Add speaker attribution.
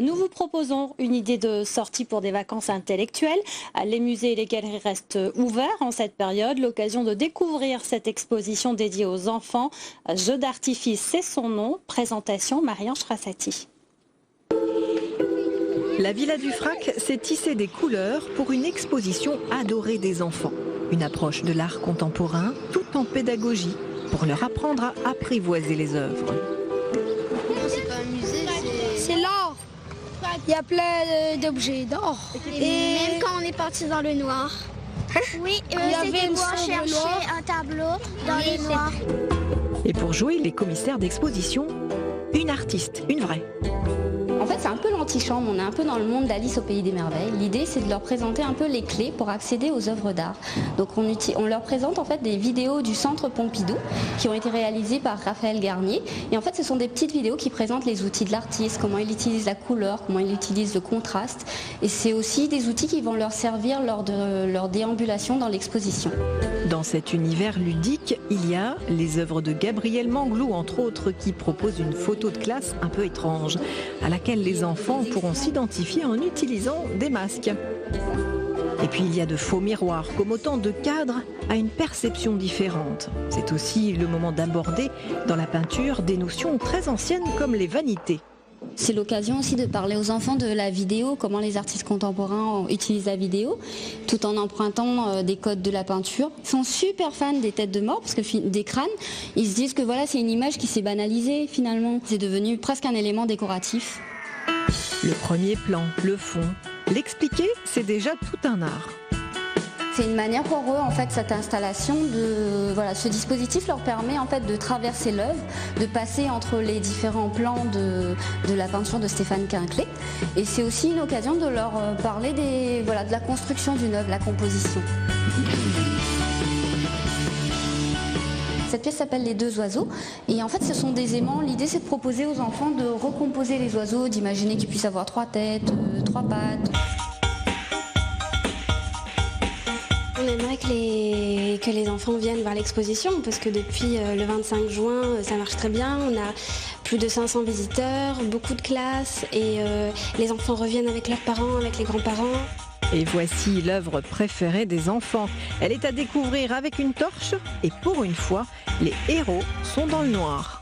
Speaker 1: Nous vous proposons une idée de sortie pour des vacances intellectuelles. Les musées et les galeries restent ouverts en cette période. L'occasion de découvrir cette exposition dédiée aux enfants. Jeu d'artifice, c'est son nom. Présentation Marie-Ange Rassati.
Speaker 2: La Villa du Frac s'est tissée des couleurs pour une exposition adorée des enfants. Une approche de l'art contemporain, tout en pédagogie, pour leur apprendre à apprivoiser les œuvres.
Speaker 3: C'est pas un musée,
Speaker 4: c'est l'or. Il y a plein d'objets d'or.
Speaker 3: Et même quand on est parti dans le noir.
Speaker 4: Oui,
Speaker 3: c'était pour chercher un tableau dans le noir.
Speaker 2: Et pour jouer les commissaires d'exposition, une artiste, une vraie.
Speaker 5: En fait, c'est un peu l'antichambre, on est un peu dans le monde d'Alice au pays des merveilles. L'idée, c'est de leur présenter un peu les clés pour accéder aux œuvres d'art. Donc on leur présente en fait des vidéos du Centre Pompidou qui ont été réalisées par Raphaël Garnier. Et en fait, ce sont des petites vidéos qui présentent les outils de l'artiste, comment il utilise la couleur, comment il utilise le contraste. Et c'est aussi des outils qui vont leur servir lors de leur déambulation dans l'exposition.
Speaker 2: Dans cet univers ludique, il y a les œuvres de Gabriel Manglou, entre autres, qui propose une photo de classe un peu étrange, à laquelle les enfants pourront s'identifier en utilisant des masques. Et puis il y a de faux miroirs, comme autant de cadres à une perception différente. C'est aussi le moment d'aborder dans la peinture des notions très anciennes comme les vanités.
Speaker 5: C'est l'occasion aussi de parler aux enfants de la vidéo, comment les artistes contemporains utilisent la vidéo, tout en empruntant des codes de la peinture. Ils sont super fans des têtes de mort, parce que des crânes, ils se disent que voilà, c'est une image qui s'est banalisée finalement. C'est devenu presque un élément décoratif.
Speaker 2: Le premier plan, le fond, l'expliquer, c'est déjà tout un art.
Speaker 5: C'est une manière pour eux, en fait, cette installation, ce dispositif leur permet en fait de traverser l'œuvre, de passer entre les différents plans de la peinture de Stéphane Quinquelet. Et c'est aussi une occasion de leur parler de la construction d'une œuvre, la composition. Cette pièce s'appelle Les deux oiseaux et en fait ce sont des aimants. L'idée c'est de proposer aux enfants de recomposer les oiseaux, d'imaginer qu'ils puissent avoir 3 têtes, 3 pattes.
Speaker 6: On aimerait que les enfants viennent voir l'exposition parce que depuis le 25 juin ça marche très bien. On a plus de 500 visiteurs, beaucoup de classes et les enfants reviennent avec leurs parents, avec les grands-parents.
Speaker 2: Et voici l'œuvre préférée des enfants. Elle est à découvrir avec une torche et pour une fois, les héros sont dans le noir.